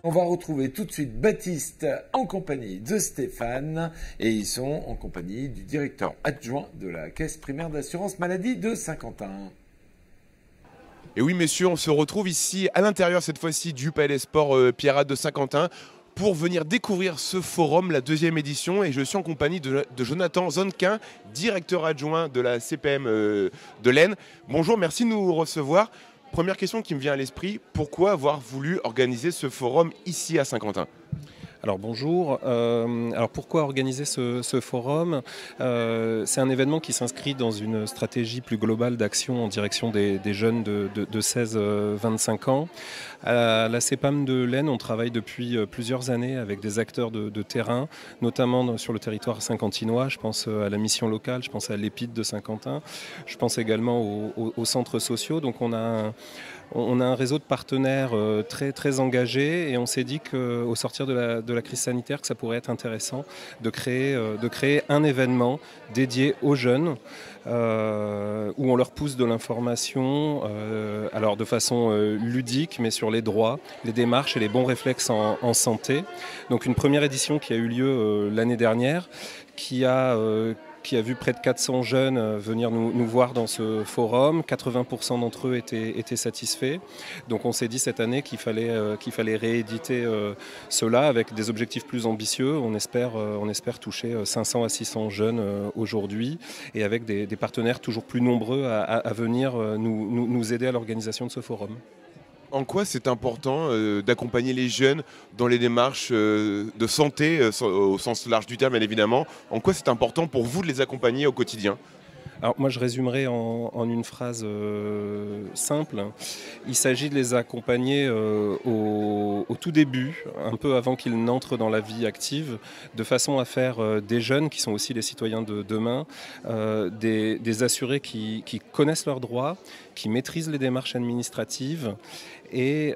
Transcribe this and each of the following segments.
On va retrouver tout de suite Baptiste en compagnie de Stéphane et ils sont en compagnie du directeur adjoint de la Caisse primaire d'assurance maladie de Saint-Quentin. Et oui messieurs, on se retrouve ici à l'intérieur cette fois-ci du Palais Sport Pierrat de Saint-Quentin pour venir découvrir ce forum, la deuxième édition, et je suis en compagnie de Jonathan Zonquin, directeur adjoint de la CPM de l'Aisne. Bonjour, merci de nous recevoir. Première question qui me vient à l'esprit, pourquoi avoir voulu organiser ce forum ici à Saint-Quentin ? Alors bonjour, alors pourquoi organiser ce forum ? C'est un événement qui s'inscrit dans une stratégie plus globale d'action en direction des jeunes de 16-25 ans. À la CPAM de l'Aisne, on travaille depuis plusieurs années avec des acteurs de terrain, notamment sur le territoire saint-quentinois. Je pense à la mission locale, je pense à l'EPID de Saint-Quentin, je pense également aux centres sociaux. Donc on a un réseau de partenaires très engagés et on s'est dit qu'au sortir de la crise sanitaire, que ça pourrait être intéressant de créer un événement dédié aux jeunes où on leur pousse de l'information, alors de façon ludique, mais sur les droits, les démarches et les bons réflexes en santé. Donc une première édition qui a eu lieu l'année dernière, qui a vu près de 400 jeunes venir nous voir dans ce forum. 80% d'entre eux étaient satisfaits. Donc on s'est dit cette année qu'il fallait rééditer cela avec des objectifs plus ambitieux. On espère toucher 500 à 600 jeunes aujourd'hui et avec des partenaires toujours plus nombreux à venir nous aider à l'organisation de ce forum. En quoi c'est important d'accompagner les jeunes dans les démarches de santé, au sens large du terme bien évidemment? En quoi c'est important pour vous de les accompagner au quotidien? Alors moi je résumerai en une phrase simple. Il s'agit de les accompagner au tout début, un peu avant qu'ils n'entrent dans la vie active, de façon à faire des jeunes qui sont aussi les citoyens de demain, des assurés qui connaissent leurs droits, qui maîtrisent les démarches administratives et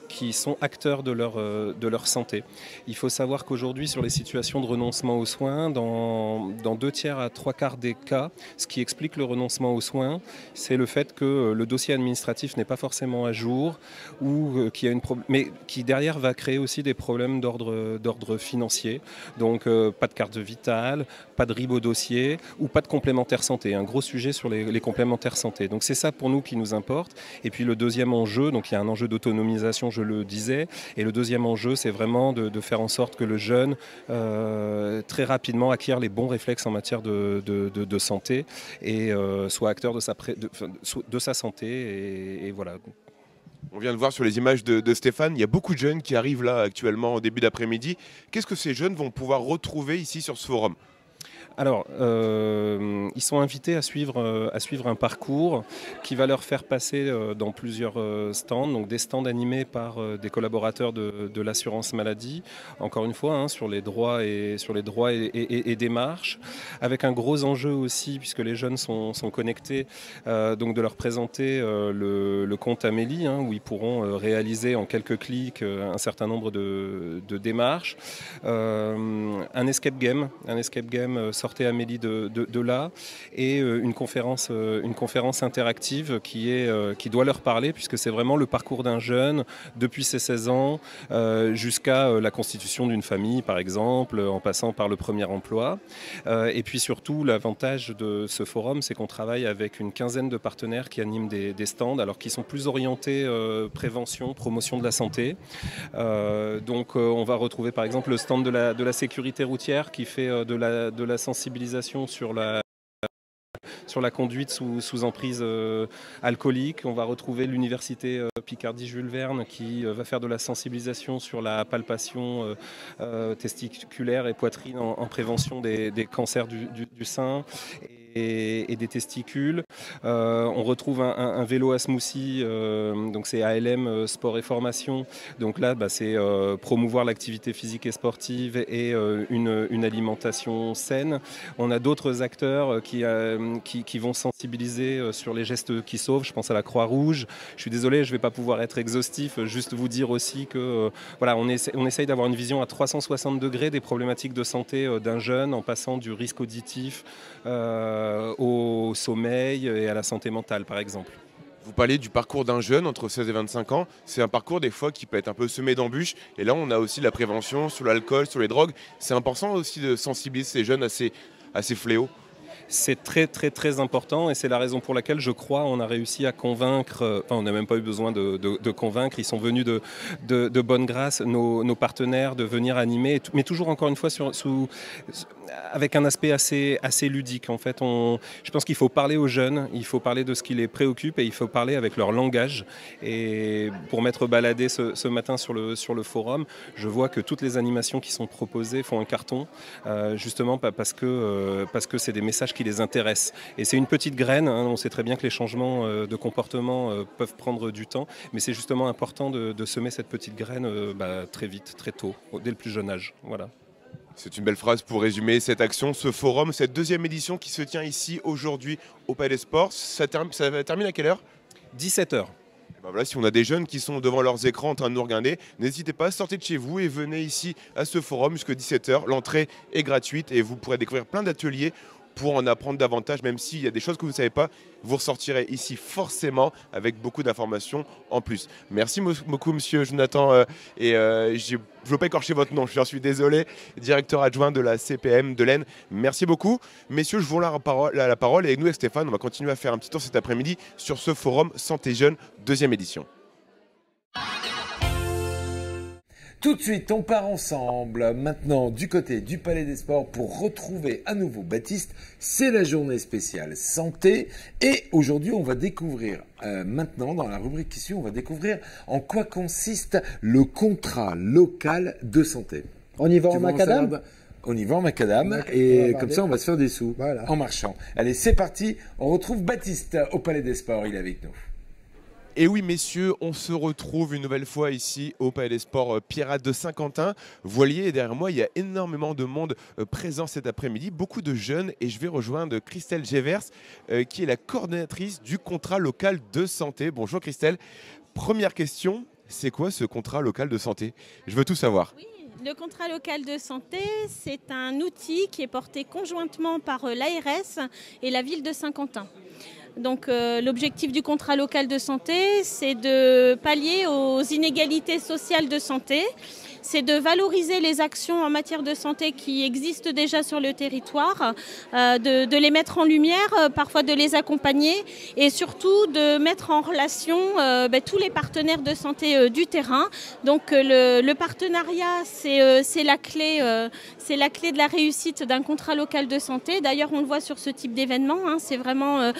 qui sont acteurs de leur santé. Il faut savoir qu'aujourd'hui, sur les situations de renoncement aux soins, dans 2 tiers à 3 quarts des cas, ce qui explique le renoncement aux soins, c'est le fait que le dossier administratif n'est pas forcément à jour ou mais qui derrière va créer aussi des problèmes d'ordre financier. Donc pas de carte vitale, pas de RIB au dossier ou pas de complémentaire santé. Un gros sujet sur les complémentaires santé. Donc c'est ça pour nous qui nous importe. Et puis le deuxième enjeu, donc il y a un enjeu d'autonomisation, je le disais, et le deuxième enjeu, c'est vraiment de faire en sorte que le jeune très rapidement acquiert les bons réflexes en matière de santé et soit acteur de sa santé et voilà. On vient de voir sur les images de Stéphane, il y a beaucoup de jeunes qui arrivent là actuellement au début d'après-midi. Qu'est-ce que ces jeunes vont pouvoir retrouver ici sur ce forum ? Alors, ils sont invités à suivre un parcours qui va leur faire passer dans plusieurs stands, donc des stands animés par des collaborateurs de l'assurance maladie, encore une fois, sur les droits et démarches, avec un gros enjeu aussi, puisque les jeunes sont connectés, donc de leur présenter le compte Amélie, où ils pourront réaliser en quelques clics un certain nombre de démarches, un escape game sortez Amélie de là, et une conférence interactive qui doit leur parler, puisque c'est vraiment le parcours d'un jeune depuis ses 16 ans jusqu'à la constitution d'une famille, par exemple, en passant par le premier emploi. Et puis surtout, l'avantage de ce forum, c'est qu'on travaille avec une quinzaine de partenaires qui animent des stands, alors qui sont plus orientés prévention, promotion de la santé. Donc on va retrouver par exemple le stand de la sécurité routière qui fait de la sensibilisation sur la conduite sous emprise alcoolique. On va retrouver l'université Picardie-Jules Verne qui va faire de la sensibilisation sur la palpation testiculaire et poitrine en prévention des cancers du sein et des testicules. On retrouve un vélo à smoothie, donc c'est ALM Sport et Formation. Donc là, c'est promouvoir l'activité physique et sportive et une alimentation saine. On a d'autres acteurs qui vont sensibiliser sur les gestes qui sauvent. Je pense à la Croix-Rouge. Je suis désolé, je ne vais pas pouvoir être exhaustif. Juste vous dire aussi que voilà, on essaye d'avoir une vision à 360 degrés des problématiques de santé d'un jeune, en passant du risque auditif au sommeil et à la santé mentale, par exemple. Vous parlez du parcours d'un jeune entre 16 et 25 ans. C'est un parcours des fois qui peut être un peu semé d'embûches. Et là, on a aussi la prévention sur l'alcool, sur les drogues. C'est important aussi de sensibiliser ces jeunes à ces fléaux. C'est très très très important et c'est la raison pour laquelle je crois on a réussi à convaincre, on n'a même pas eu besoin de convaincre, ils sont venus de bonne grâce, nos partenaires, de venir animer, mais toujours encore une fois avec un aspect assez ludique. En fait, je pense qu'il faut parler aux jeunes, il faut parler de ce qui les préoccupe et il faut parler avec leur langage. Et pour m'être baladé ce matin sur le forum, je vois que toutes les animations qui sont proposées font un carton, justement parce que c'est des messages qui les intéressent. Et c'est une petite graine, hein, on sait très bien que les changements de comportement peuvent prendre du temps, mais c'est justement important de semer cette petite graine très vite, très tôt, dès le plus jeune âge. Voilà. C'est une belle phrase pour résumer cette action, ce forum, cette deuxième édition qui se tient ici aujourd'hui au Palais des Sports. Ça termine à quelle heure ? 17h. Ben voilà, si on a des jeunes qui sont devant leurs écrans en train de nous regarder, n'hésitez pas, sortez de chez vous et venez ici à ce forum jusqu'à 17h. L'entrée est gratuite et vous pourrez découvrir plein d'ateliers pour en apprendre davantage, même s'il y a des choses que vous ne savez pas, vous ressortirez ici forcément avec beaucoup d'informations en plus. Merci beaucoup, monsieur Jonathan. Je ne veux pas écorcher votre nom, j'en suis désolé, directeur adjoint de la CPM de l'Aisne. Merci beaucoup. Messieurs, je vous rends la parole et nous, avec Stéphane, on va continuer à faire un petit tour cet après-midi sur ce forum Santé Jeune, deuxième édition. Tout de suite, on part ensemble maintenant du côté du Palais des Sports pour retrouver à nouveau Baptiste. C'est la journée spéciale santé et aujourd'hui on va découvrir, maintenant dans la rubrique qui suit, on va découvrir en quoi consiste le contrat local de santé. On y va en macadam ? On y va en macadam et comme ça on va se faire des sous en marchant. Allez, c'est parti, on retrouve Baptiste au Palais des Sports, il est avec nous. Et oui, messieurs, on se retrouve une nouvelle fois ici au Palais des Sports Pierrade de Saint-Quentin. Voilier, et derrière moi, il y a énormément de monde présent cet après-midi, beaucoup de jeunes. Et je vais rejoindre Christelle Gévers, qui est la coordonnatrice du contrat local de santé. Bonjour Christelle. Première question, c'est quoi ce contrat local de santé ? Je veux tout savoir. Oui. Le contrat local de santé, c'est un outil qui est porté conjointement par l'ARS et la ville de Saint-Quentin. Donc l'objectif du contrat local de santé, c'est de pallier aux inégalités sociales de santé, c'est de valoriser les actions en matière de santé qui existent déjà sur le territoire, de les mettre en lumière, parfois de les accompagner et surtout de mettre en relation tous les partenaires de santé du terrain. Donc le partenariat, c'est la clé de la réussite d'un contrat local de santé. D'ailleurs, on le voit sur ce type d'événement, hein, c'est vraiment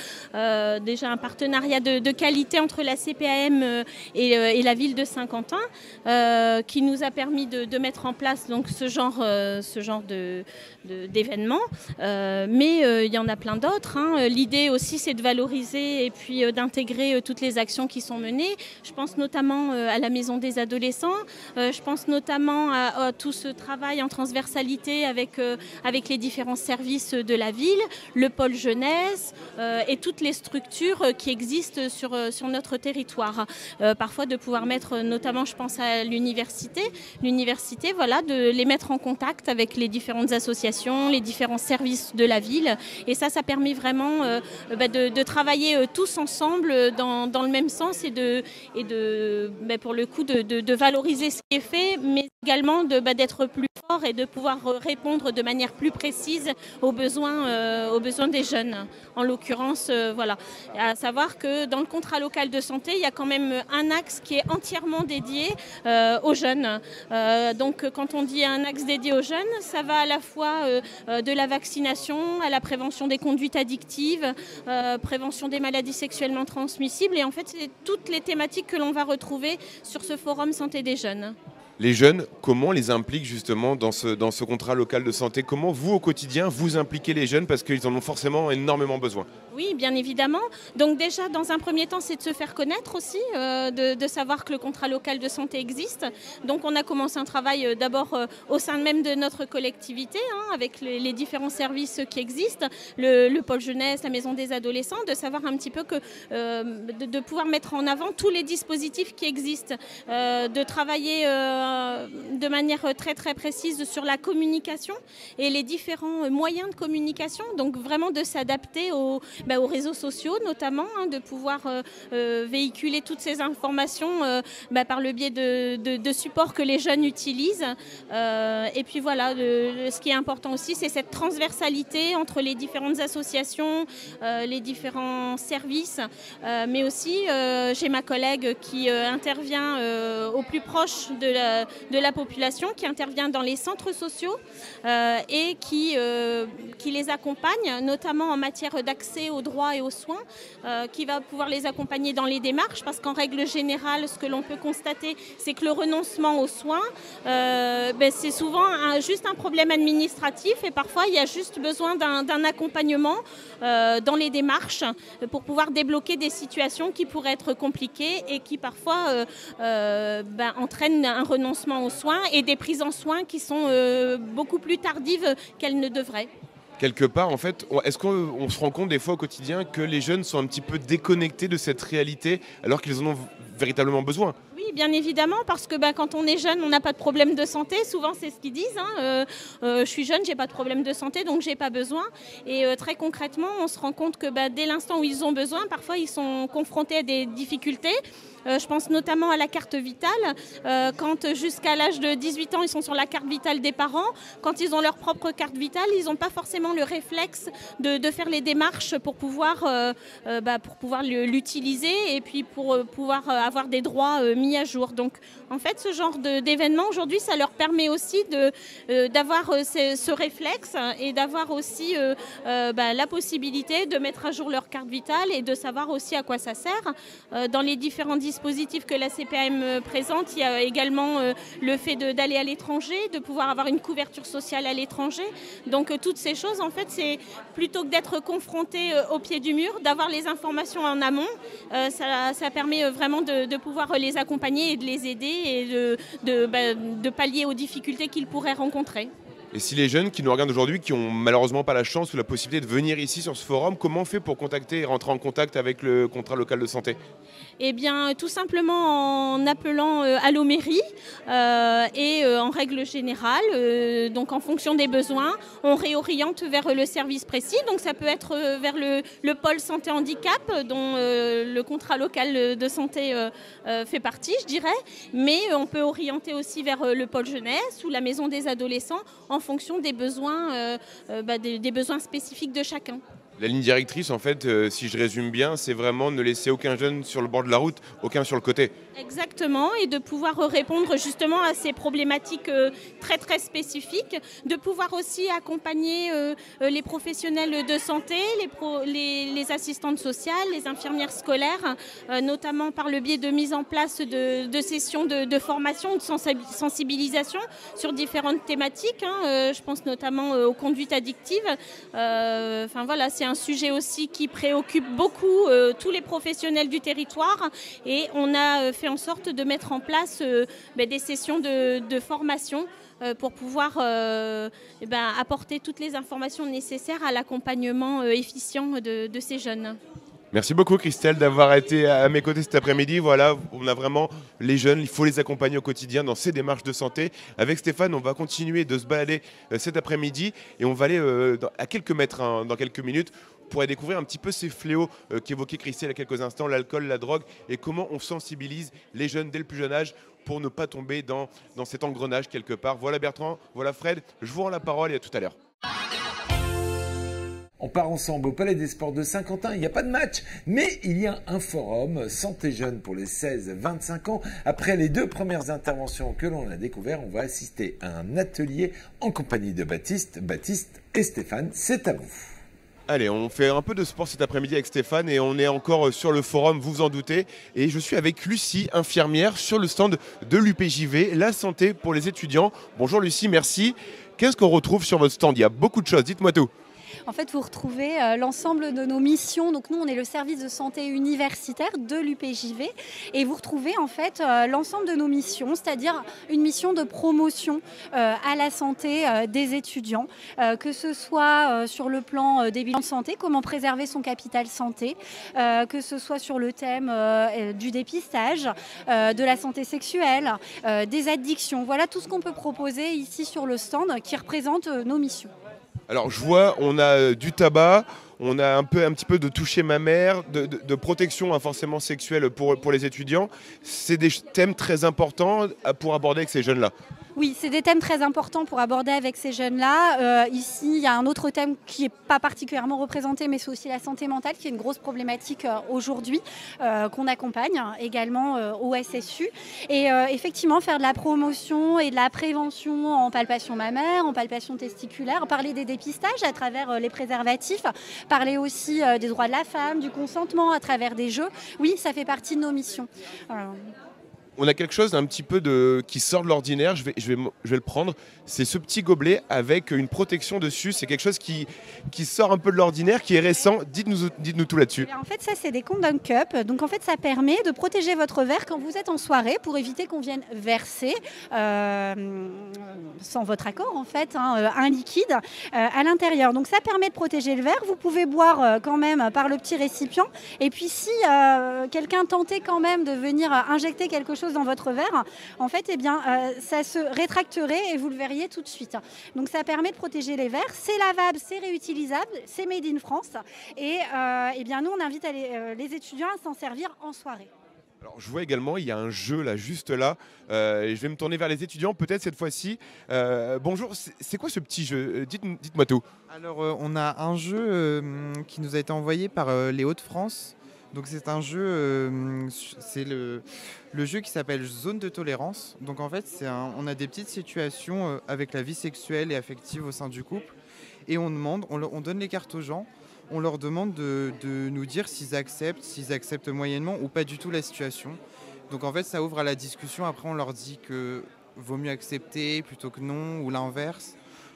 déjà un partenariat de qualité entre la CPAM et la ville de Saint-Quentin qui nous a permis de mettre en place donc, ce genre d'événements. Mais il y en a plein d'autres. Hein. L'idée aussi, c'est de valoriser et puis d'intégrer toutes les actions qui sont menées. Je pense notamment à la Maison des Adolescents. Je pense notamment à tout ce travail en transversalité avec les différents services de la ville, le pôle jeunesse et toutes les structures qui existent sur notre territoire. Parfois de pouvoir mettre, notamment je pense à l'université, voilà, de les mettre en contact avec les différentes associations, les différents services de la ville. Et ça permet vraiment de travailler tous ensemble dans le même sens et pour le coup de valoriser ce qui est fait, mais également d'être plus fort et de pouvoir répondre de manière plus précise aux besoins des jeunes. En l'occurrence, voilà. À savoir que dans le contrat local de santé, il y a quand même un axe qui est entièrement dédié aux jeunes. Donc quand on dit un axe dédié aux jeunes, ça va à la fois de la vaccination à la prévention des conduites addictives, prévention des maladies sexuellement transmissibles. Et en fait, c'est toutes les thématiques que l'on va retrouver sur ce forum santé des jeunes. Les jeunes, comment on les implique justement dans ce contrat local de santé ? Comment vous, au quotidien, vous impliquez les jeunes parce qu'ils en ont forcément énormément besoin ? Oui, bien évidemment. Donc déjà, dans un premier temps, c'est de se faire connaître aussi, de savoir que le contrat local de santé existe. Donc on a commencé un travail d'abord au sein même de notre collectivité, hein, avec les différents services qui existent, le pôle jeunesse, la maison des adolescents, de savoir un petit peu de pouvoir mettre en avant tous les dispositifs qui existent, de travailler de manière très très précise sur la communication et les différents moyens de communication, donc vraiment de s'adapter aux réseaux sociaux notamment, de pouvoir véhiculer toutes ces informations par le biais de supports que les jeunes utilisent. Et puis voilà, ce qui est important aussi, c'est cette transversalité entre les différentes associations, les différents services, mais aussi j'ai ma collègue qui intervient au plus proche de la population, qui intervient dans les centres sociaux et qui les accompagne, notamment en matière d'accès aux droits et aux soins, qui va pouvoir les accompagner dans les démarches, parce qu'en règle générale, ce que l'on peut constater, c'est que le renoncement aux soins, c'est souvent juste un problème administratif, et parfois il y a juste besoin d'un accompagnement dans les démarches pour pouvoir débloquer des situations qui pourraient être compliquées et qui parfois entraînent un renoncement aux soins et des prises en soins qui sont beaucoup plus tardives qu'elles ne devraient. Quelque part, en fait, est-ce qu'on se rend compte des fois au quotidien que les jeunes sont un petit peu déconnectés de cette réalité alors qu'ils en ont véritablement besoin ? Oui, bien évidemment, parce que quand on est jeune, on n'a pas de problème de santé. Souvent, c'est ce qu'ils disent. Je suis jeune, j'ai pas de problème de santé, donc j'ai pas besoin. Et très concrètement, on se rend compte que dès l'instant où ils ont besoin, parfois ils sont confrontés à des difficultés. Je pense notamment à la carte vitale. Quand jusqu'à l'âge de 18 ans, ils sont sur la carte vitale des parents. Quand ils ont leur propre carte vitale, ils n'ont pas forcément le réflexe de faire les démarches pour pouvoir l'utiliser et puis pour pouvoir avoir des droits mis à jour. Donc en fait, ce genre d'événement aujourd'hui, ça leur permet aussi d'avoir ce réflexe et d'avoir aussi la possibilité de mettre à jour leur carte vitale et de savoir aussi à quoi ça sert. Dans les différents dispositifs que la CPAM présente, il y a également le fait d'aller à l'étranger, de pouvoir avoir une couverture sociale à l'étranger. Donc toutes ces choses, en fait, c'est plutôt que d'être confronté au pied du mur, d'avoir les informations en amont. Ça permet vraiment de pouvoir les accompagner et de les aider et de pallier aux difficultés qu'ils pourraient rencontrer. Et si les jeunes qui nous regardent aujourd'hui, qui n'ont malheureusement pas la chance ou la possibilité de venir ici sur ce forum, comment on fait pour contacter et rentrer en contact avec le contrat local de santé ? Eh bien, tout simplement en appelant Allo Mairie et en règle générale, donc en fonction des besoins, on réoriente vers le service précis. Donc ça peut être vers le pôle santé handicap dont le contrat local de santé fait partie, je dirais. Mais on peut orienter aussi vers le pôle jeunesse ou la maison des adolescents en fonction des besoins, des besoins spécifiques de chacun. La ligne directrice, en fait, si je résume bien, c'est vraiment ne laisser aucun jeune sur le bord de la route, aucun sur le côté. Exactement, et de pouvoir répondre justement à ces problématiques très très spécifiques, de pouvoir aussi accompagner les professionnels de santé, les assistantes sociales, les infirmières scolaires, notamment par le biais de mise en place de sessions de formation, de sensibilisation sur différentes thématiques. Je pense notamment aux conduites addictives. Voilà, c'est un sujet aussi qui préoccupe beaucoup tous les professionnels du territoire, et on a fait en sorte de mettre en place des sessions de formation pour pouvoir apporter toutes les informations nécessaires à l'accompagnement efficient de ces jeunes. Merci beaucoup Christelle d'avoir été à mes côtés cet après-midi. Voilà, on a vraiment les jeunes, il faut les accompagner au quotidien dans ces démarches de santé. Avec Stéphane, on va continuer de se balader cet après-midi et on va aller à quelques mètres dans quelques minutes pour aller découvrir un petit peu ces fléaux qu'évoquait Christelle il y a quelques instants, l'alcool, la drogue, et comment on sensibilise les jeunes dès le plus jeune âge pour ne pas tomber dans cet engrenage quelque part. Voilà Bertrand, voilà Fred, je vous rends la parole et à tout à l'heure. On part ensemble au Palais des Sports de Saint-Quentin. Il n'y a pas de match, mais il y a un forum santé jeune pour les 16-25 ans. Après les 2 premières interventions que l'on a découvertes, on va assister à un atelier en compagnie de Baptiste et Stéphane. C'est à vous. Allez, on fait un peu de sport cet après-midi avec Stéphane et on est encore sur le forum, vous vous en doutez. Et je suis avec Lucie, infirmière, sur le stand de l'UPJV, la santé pour les étudiants. Bonjour Lucie, merci. Qu'est-ce qu'on retrouve sur votre stand? Il y a beaucoup de choses, dites-moi tout. En fait, vous retrouvez l'ensemble de nos missions. Donc nous, on est le service de santé universitaire de l'UPJV et vous retrouvez en fait l'ensemble de nos missions, c'est-à-dire une mission de promotion à la santé des étudiants, que ce soit sur le plan des bilans de santé, comment préserver son capital santé, que ce soit sur le thème du dépistage, de la santé sexuelle, des addictions. Voilà tout ce qu'on peut proposer ici sur le stand qui représente nos missions. Alors je vois, on a du tabac, on a un petit peu de toucher ma mère, de protection forcément sexuelle pour les étudiants. C'est des thèmes très importants pour aborder avec ces jeunes-là. Oui, c'est des thèmes très importants pour aborder avec ces jeunes-là. Ici, il y a un autre thème qui n'est pas particulièrement représenté, mais c'est aussi la santé mentale, qui est une grosse problématique aujourd'hui, qu'on accompagne également au SSU. Et effectivement, faire de la promotion et de la prévention en palpation mammaire, en palpation testiculaire, parler des dépistages à travers les préservatifs, parler aussi des droits de la femme, du consentement à travers des jeux. Oui, ça fait partie de nos missions. On a quelque chose d'un petit peu qui sort de l'ordinaire, je vais le prendre. C'est ce petit gobelet avec une protection dessus. C'est quelque chose qui sort un peu de l'ordinaire, qui est récent. Dites-nous tout là-dessus. En fait, ça, c'est des Condom Cup. Donc, en fait, ça permet de protéger votre verre quand vous êtes en soirée pour éviter qu'on vienne verser, sans votre accord, en fait, un liquide à l'intérieur. Donc, ça permet de protéger le verre. Vous pouvez boire quand même par le petit récipient. Et puis, si quelqu'un tentait quand même de venir injecter quelque chose dans votre verre, en fait, eh bien, ça se rétracterait et vous le verriez tout de suite. Donc, ça permet de protéger les verres. C'est lavable, c'est réutilisable, c'est made in France. Et eh bien, nous, on invite les étudiants à s'en servir en soirée. Alors, je vois également, il y a un jeu là, juste là. Je vais me tourner vers les étudiants, peut-être cette fois-ci. Bonjour, c'est quoi ce petit jeu? Dites-moi tout. Alors, on a un jeu qui nous a été envoyé par les Hauts-de-France. Donc c'est un jeu, c'est le jeu qui s'appelle Zone de tolérance. Donc en fait, on a des petites situations avec la vie sexuelle et affective au sein du couple. Et on donne les cartes aux gens. On leur demande de nous dire s'ils acceptent moyennement ou pas du tout la situation. Donc en fait, ça ouvre à la discussion. Après, on leur dit que vaut mieux accepter plutôt que non ou l'inverse.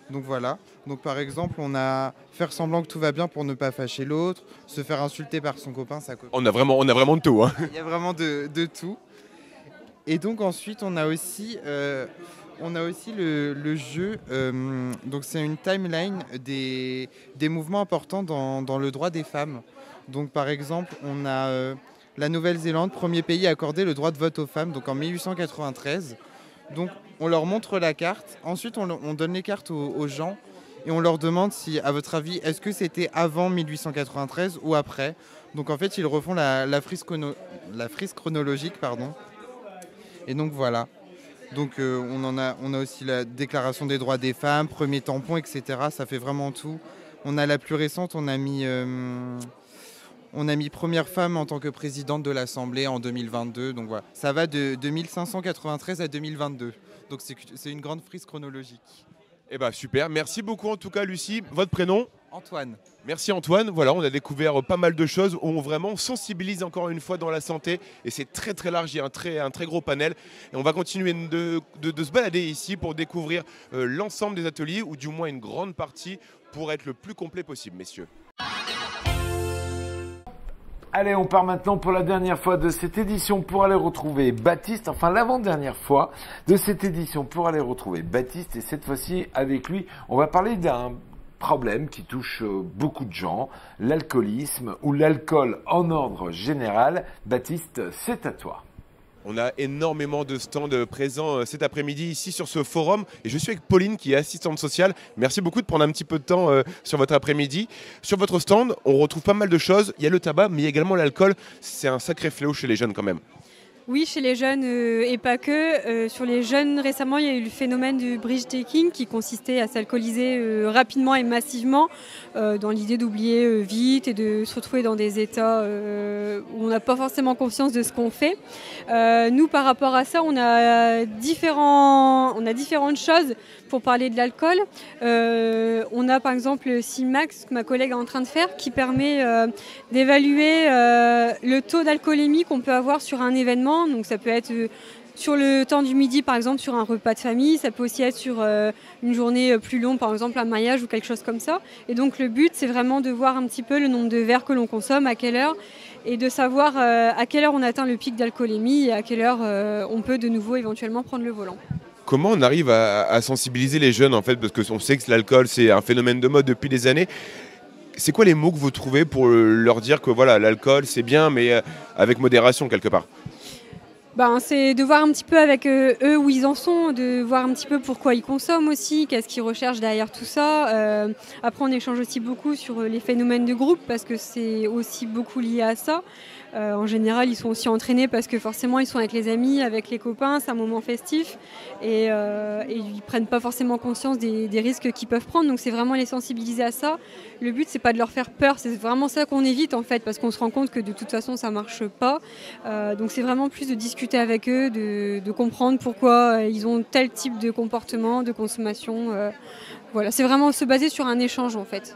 Donc voilà, donc par exemple, on a faire semblant que tout va bien pour ne pas fâcher l'autre, se faire insulter par son copain, sa copine. On a vraiment de tout. Hein. Il y a vraiment de tout. Et donc ensuite, on a aussi le jeu, donc c'est une timeline des mouvements importants dans le droit des femmes. Donc par exemple, on a la Nouvelle-Zélande, premier pays à accorder le droit de vote aux femmes, donc en 1893. Donc on leur montre la carte, ensuite on donne les cartes aux gens et on leur demande si, à votre avis, est-ce que c'était avant 1893 ou après. Donc en fait, ils refont la frise chronologique. Et donc voilà. Donc on a aussi la Déclaration des droits des femmes, premier tampon, etc. Ça fait vraiment tout. On a la plus récente, on a mis première femme en tant que présidente de l'Assemblée en 2022. Donc voilà, ça va de 1593 à 2022. Donc c'est une grande frise chronologique. Eh ben super, merci beaucoup en tout cas Lucie. Votre prénom? Antoine. Merci Antoine. Voilà, on a découvert pas mal de choses. On vraiment sensibilise encore une fois dans la santé et c'est très très large, il y a un très gros panel. Et on va continuer de se balader ici pour découvrir l'ensemble des ateliers ou du moins une grande partie pour être le plus complet possible, messieurs. Allez, on part maintenant pour la dernière fois de cette édition pour aller retrouver Baptiste, enfin l'avant-dernière fois de cette édition pour aller retrouver Baptiste. Et cette fois-ci, avec lui, on va parler d'un problème qui touche beaucoup de gens, l'alcoolisme ou l'alcool en ordre général. Baptiste, c'est à toi. On a énormément de stands présents cet après-midi ici sur ce forum et je suis avec Pauline qui est assistante sociale. Merci beaucoup de prendre un petit peu de temps sur votre après-midi. Sur votre stand, on retrouve pas mal de choses. Il y a le tabac mais également l'alcool. C'est un sacré fléau chez les jeunes quand même. Oui, chez les jeunes et pas que. Sur les jeunes, récemment, il y a eu le phénomène du bridge taking qui consistait à s'alcooliser rapidement et massivement dans l'idée d'oublier vite et de se retrouver dans des états où on n'a pas forcément conscience de ce qu'on fait. Nous, par rapport à ça, on a différentes choses pour parler de l'alcool. On a par exemple le CIMAX que ma collègue est en train de faire qui permet d'évaluer le taux d'alcoolémie qu'on peut avoir sur un événement temps. Donc ça peut être sur le temps du midi, par exemple, sur un repas de famille. Ça peut aussi être sur une journée plus longue, par exemple un mariage ou quelque chose comme ça. Et donc le but, c'est vraiment de voir un petit peu le nombre de verres que l'on consomme, à quelle heure, et de savoir à quelle heure on atteint le pic d'alcoolémie et à quelle heure on peut de nouveau éventuellement prendre le volant. Comment on arrive à sensibiliser les jeunes en fait, parce qu'on sait que l'alcool c'est un phénomène de mode depuis des années. C'est quoi les mots que vous trouvez pour leur dire que voilà, l'alcool c'est bien mais avec modération quelque part? C'est de voir un petit peu avec eux où ils en sont, de voir un petit peu pourquoi ils consomment aussi, qu'est-ce qu'ils recherchent derrière tout ça. Après, on échange aussi beaucoup sur les phénomènes de groupe parce que c'est aussi beaucoup lié à ça. En général, ils sont aussi entraînés parce que forcément, ils sont avec les amis, avec les copains, c'est un moment festif et ils prennent pas forcément conscience des risques qu'ils peuvent prendre. Donc, c'est vraiment les sensibiliser à ça. Le but, c'est pas de leur faire peur, c'est vraiment ça qu'on évite en fait parce qu'on se rend compte que de toute façon, ça marche pas. Donc, c'est vraiment plus de discuter avec eux, de comprendre pourquoi ils ont tel type de comportement, de consommation. Voilà, c'est vraiment se baser sur un échange en fait.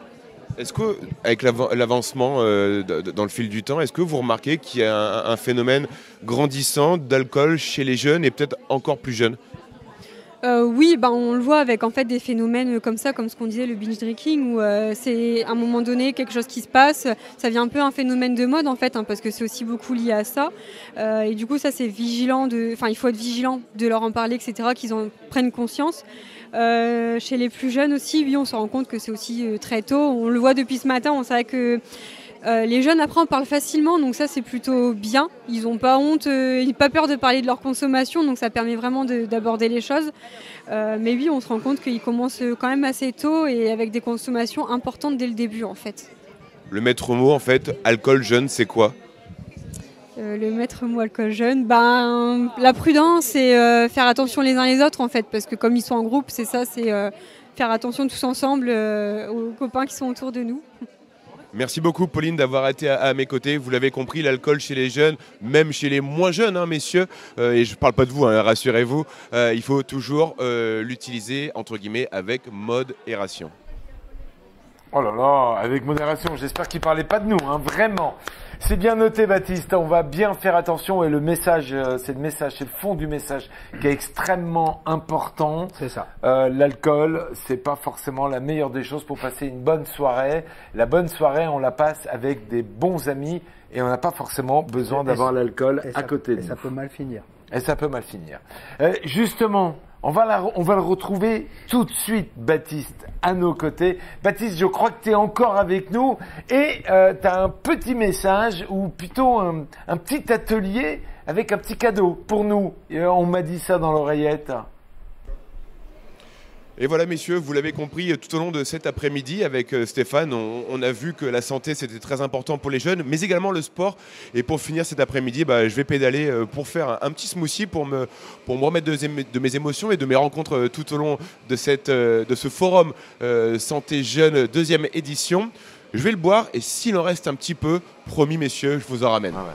Est-ce qu'avec l'avancement dans le fil du temps, est-ce que vous remarquez qu'il y a un phénomène grandissant d'alcool chez les jeunes et peut-être encore plus jeunes? Oui, on le voit avec en fait des phénomènes comme ça, comme ce qu'on disait, le binge drinking, où c'est à un moment donné quelque chose qui se passe, ça devient un peu un phénomène de mode en fait, parce que c'est aussi beaucoup lié à ça. Et du coup, ça c'est vigilant, il faut être vigilant de leur en parler, etc., qu'ils en prennent conscience. Chez les plus jeunes aussi, oui, on se rend compte que c'est aussi très tôt. On le voit depuis ce matin, on sait que les jeunes après en parlent facilement, donc ça c'est plutôt bien. Ils n'ont pas honte, ils n'ont pas peur de parler de leur consommation, donc ça permet vraiment d'aborder les choses. Mais oui, on se rend compte qu'ils commencent quand même assez tôt et avec des consommations importantes dès le début en fait. Le maître mot en fait, alcool jeune, c'est quoi? Le maître mot alcool jeune, la prudence et faire attention les uns les autres en fait, parce que comme ils sont en groupe, c'est ça, c'est faire attention tous ensemble aux copains qui sont autour de nous. Merci beaucoup Pauline d'avoir été à mes côtés. Vous l'avez compris, l'alcool chez les jeunes, même chez les moins jeunes, messieurs, et je ne parle pas de vous, rassurez-vous, il faut toujours l'utiliser entre guillemets avec modération. Oh là là, avec modération, j'espère qu'il ne parlait pas de nous, vraiment. C'est bien noté Baptiste, on va bien faire attention et le message, c'est le fond du message qui est extrêmement important. C'est ça. L'alcool, c'est pas forcément la meilleure des choses pour passer une bonne soirée. La bonne soirée, on la passe avec des bons amis et on n'a pas forcément besoin d'avoir l'alcool à côté de nous. Et ça peut mal finir. Et ça peut mal finir. Justement, on va le retrouver tout de suite, Baptiste, à nos côtés. Baptiste, je crois que tu es encore avec nous et tu as un petit message ou plutôt un petit atelier avec un petit cadeau pour nous. On m'a dit ça dans l'oreillette. Et voilà messieurs, vous l'avez compris tout au long de cet après-midi avec Stéphane, on a vu que la santé c'était très important pour les jeunes, mais également le sport. Et pour finir cet après-midi, je vais pédaler pour faire un petit smoothie pour me remettre de mes émotions et de mes rencontres tout au long de ce forum Santé Jeune 2e édition. Je vais le boire et s'il en reste un petit peu, promis messieurs, je vous en ramène. Ah ouais.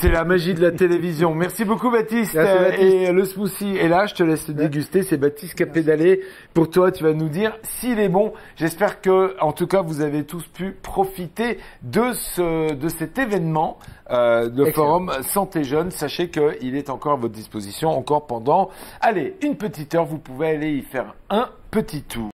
C'est la magie de la télévision. Merci beaucoup Baptiste. Merci, Baptiste. Et le smoothie est là, je te laisse le déguster. C'est Baptiste qui a pédalé. Pour toi, tu vas nous dire s'il est bon. J'espère que, en tout cas, vous avez tous pu profiter de cet événement, de forum Santé Jeune. Sachez qu'il est encore à votre disposition, encore pendant, allez, une petite heure. Vous pouvez aller y faire un petit tour.